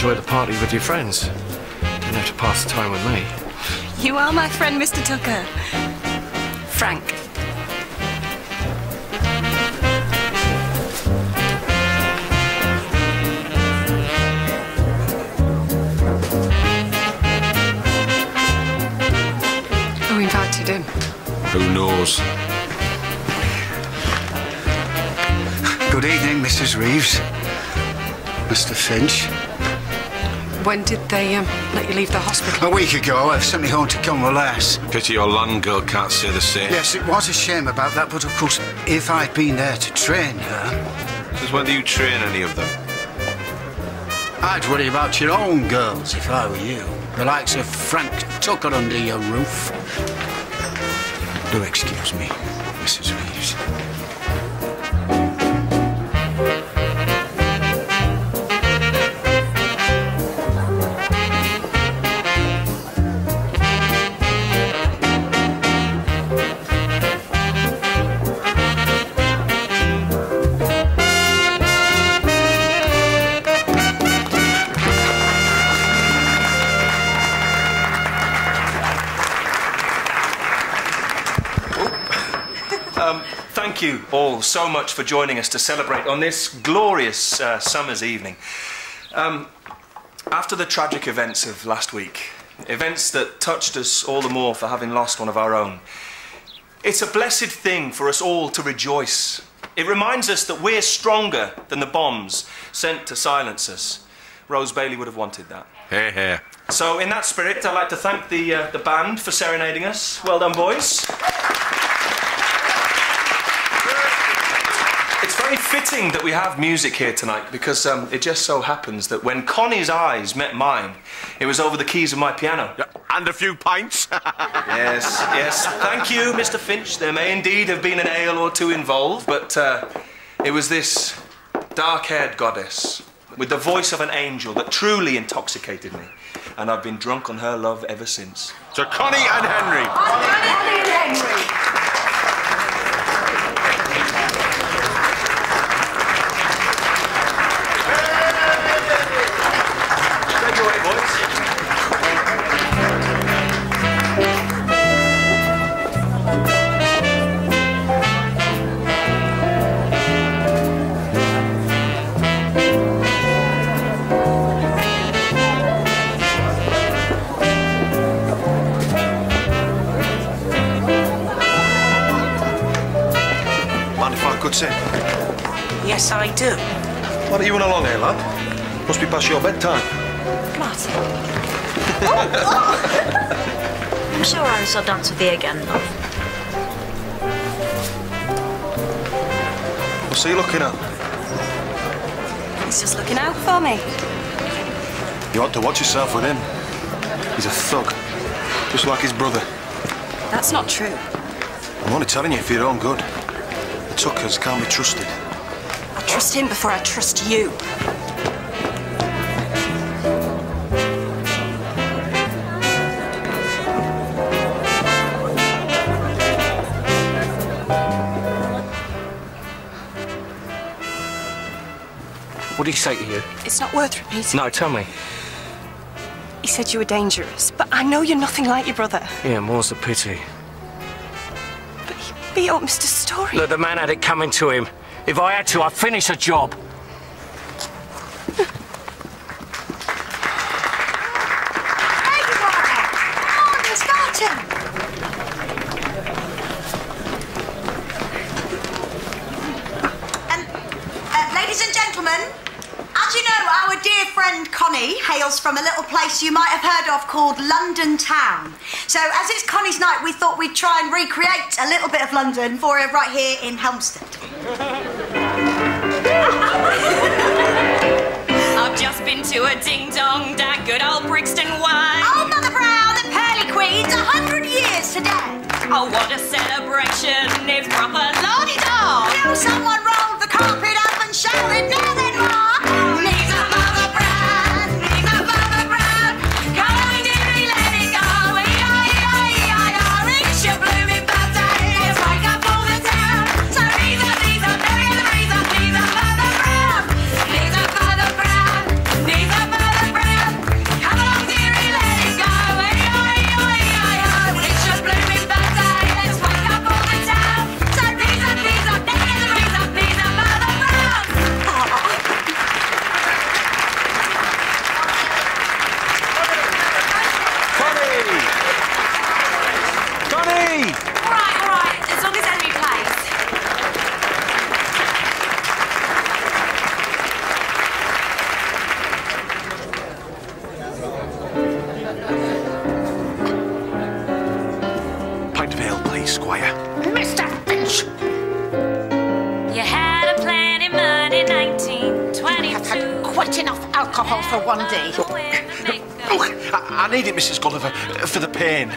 enjoy the party with your friends. Don't have to pass the time with me. You are my friend, Mr. Tucker. Frank. Who invited him? Who knows? Good evening, Mrs. Reeves. Mr. Finch. When did they let you leave the hospital? A week ago, I've sent me home to convalesce. Pity your land girl can't say the same. Yes, it was a shame about that, but of course, if I'd been there to train her... Since when do you train any of them? I'd worry about your own girls if I were you. The likes of Frank Tucker under your roof. Do excuse me, Mrs. Reeves. Thank you all so much for joining us to celebrate on this glorious summer's evening. After the tragic events of last week, events that touched us all the more for having lost one of our own, it's a blessed thing for us all to rejoice. It reminds us that we're stronger than the bombs sent to silence us. Rose Bailey would have wanted that. Hey, hey. So in that spirit, I'd like to thank the band for serenading us. Well done, boys. It's very fitting that we have music here tonight because it just so happens that when Connie's eyes met mine, it was over the keys of my piano. And a few pints. Yes, yes. Thank you, Mr. Finch. There may indeed have been an ale or two involved, but it was this dark-haired goddess with the voice of an angel that truly intoxicated me. And I've been drunk on her love ever since. So Connie and Henry. Connie and Henry. Yes, I do. What are you on along here, lad? Must be past your bedtime. Martin. I'm sure I shall dance with you again, love. What's he looking at? He's just looking out for me. You ought to watch yourself with him. He's a thug. Just like his brother. That's not true. I'm only telling you for your own good. The Tuckers can't be trusted. I trust him before I trust you. What did he say to you? It's not worth repeating. No, tell me. He said you were dangerous, but I know you're nothing like your brother. Yeah, more's the pity. But he beat up Mr. Story. Look, the man had it coming to him. If I had to, I'd finish the job. Ladies and gentlemen, as you know, our dear friend Connie hails from a little place you might have heard of called London Town. So as it's Connie's night, we thought we'd try and recreate a little bit of London for her right here in Helmstead. I've just been to a ding-dong, that good old Brixton wine. Oh, Mother Brown, the Pearly Queen's 100 years today. Oh, what a celebration, it's proper la-di-da. Till someone rolled the carpet up and shouted, now then, Ma. Needs a Mother Brown, needs a Mother Brown. Come on, dearie, let it go. E-I-E-I-E-I-O, it's your blooming birthday. It's wake up all the town. So needs a Mother Brown. Needs a Mother Brown. Needs a Mother Brown. not enough alcohol for one day. Look, I need it, Mrs. Gulliver, for the pain.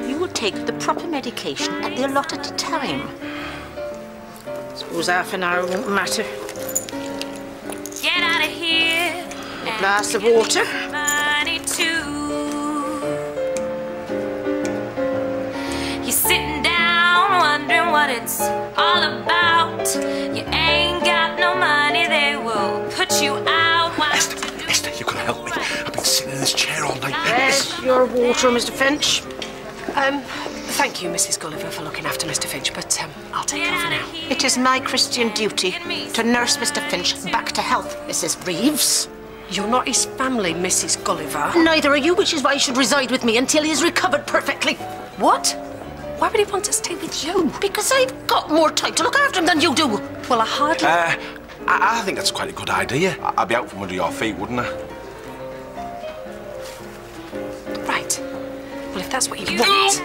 You will take the proper medication at the allotted time. Suppose half an hour won't matter. Get out of here. A glass of water. Money too. You're sitting down wondering what it's all about. You ain't got no money, they will put you out. Esther, you could help me. I've been sitting in this chair all night. Yes, your water, Mr. Finch. Thank you, Mrs. Gulliver, for looking after Mr. Finch, but I'll take over now. It is my Christian duty to nurse Mr. Finch back to health, Mrs. Reeves. You're not his family, Mrs. Gulliver. Neither are you, which is why he should reside with me until he is recovered perfectly. What? Why would he want to stay with you? Because I've got more time to look after him than you do. Well, I hardly... I think that's quite a good idea. I'd be out from under your feet, wouldn't I? Right. Well, if that's what you want...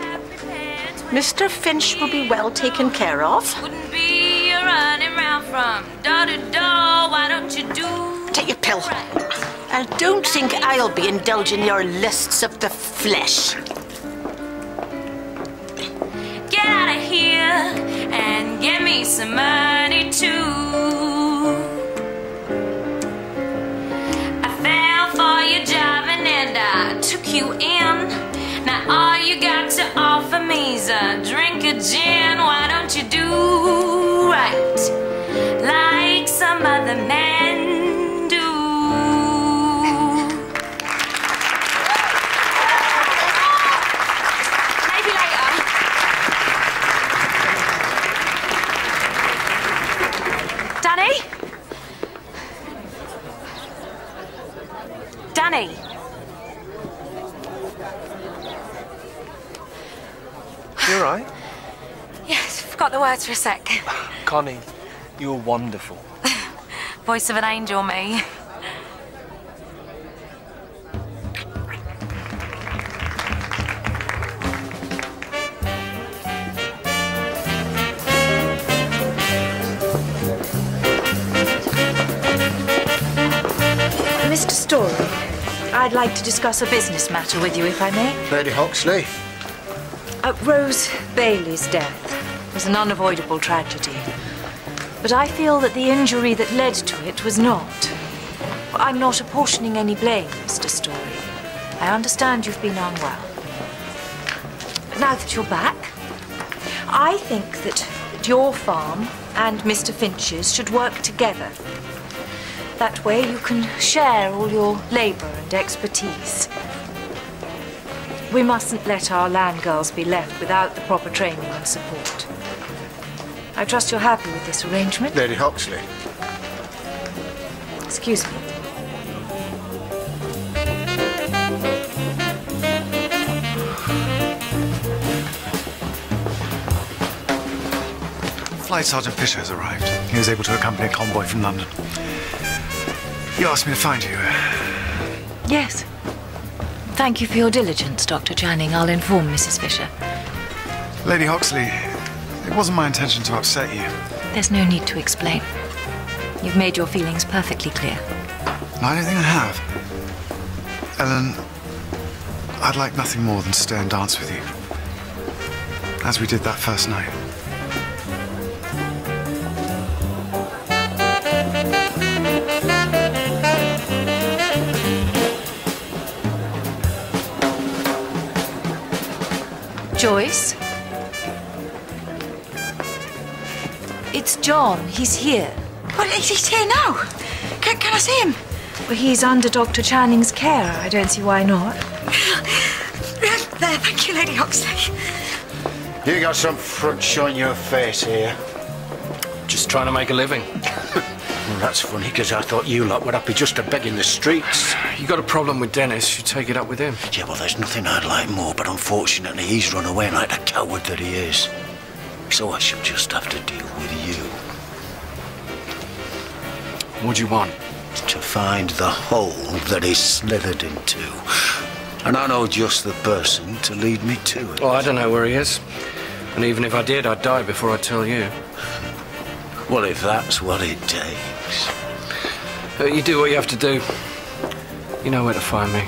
Mr. Finch will be well taken care of. Wouldn't be you running round from door to door. Why don't you do... Take your pill. And don't think I'll be indulging your lusts of the flesh. Get out of here and get me some money too. I fell for your jobbing and I took you in. Now all you got to offer me's a drink of gin. Why don't you do right like some other men do? Maybe later. Danny? Danny? You all right? Yes, forgot the words for a sec. Connie, you're wonderful. Voice of an angel, me. Mr. Story, I'd like to discuss a business matter with you, if I may. Lady Hoxley. Rose Bailey's death was an unavoidable tragedy. But I feel that the injury that led to it was not. I'm not apportioning any blame, Mr. Story. I understand you've been unwell. But now that you're back, I think that your farm and Mr. Finch's should work together. That way you can share all your labour and expertise. We mustn't let our land girls be left without the proper training and support. I trust you're happy with this arrangement. Lady Hoxley. Excuse me. Flight Sergeant Fisher has arrived. He was able to accompany a convoy from London. You asked me to find you. Yes. Thank you for your diligence, Dr. Channing. I'll inform Mrs. Fisher. Lady Hoxley, it wasn't my intention to upset you. There's no need to explain. You've made your feelings perfectly clear. No, I don't think I have. Ellen, I'd like nothing more than to stay and dance with you. As we did that first night. Joyce? It's John. He's here. What, he's here now? Can I see him? Well, he's under Dr. Channing's care. I don't see why not. There, thank you, Lady Hoxley. You got some front on your face here. Just trying to make a living. Well, that's funny, because I thought you lot were happy just to beg in the streets. You got a problem with Dennis, you take it up with him. Yeah, well, there's nothing I'd like more, but unfortunately he's run away like the coward that he is. So I shall just have to deal with you. What do you want? To find the hole that he slithered into. And I know just the person to lead me to it. Well, I don't know where he is. And even if I did, I'd die before I'd tell you. Well, if that's what it takes. You do what you have to do. You know where to find me.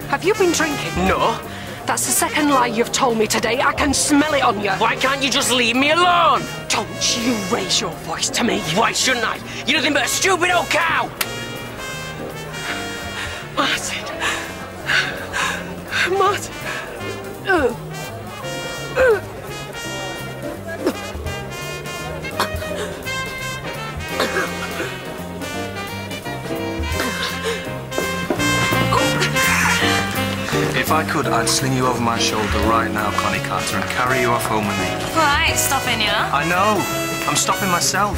Have you been drinking? No. That's the second lie you've told me today. I can smell it on you. Why can't you just leave me alone? Don't you raise your voice to me. Why shouldn't I? You're nothing but a stupid old cow. Martin. Martin. If I could, I'd sling you over my shoulder right now, Connie Carter, and carry you off home with me. Well, I ain't stopping you. I know. I'm stopping myself.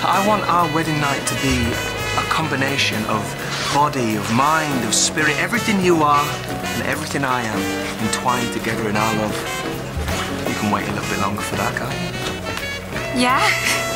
I want our wedding night to be a combination of body, of mind, of spirit, everything you are and everything I am entwined together in our love. You can wait a little bit longer for that, can't you? Yeah?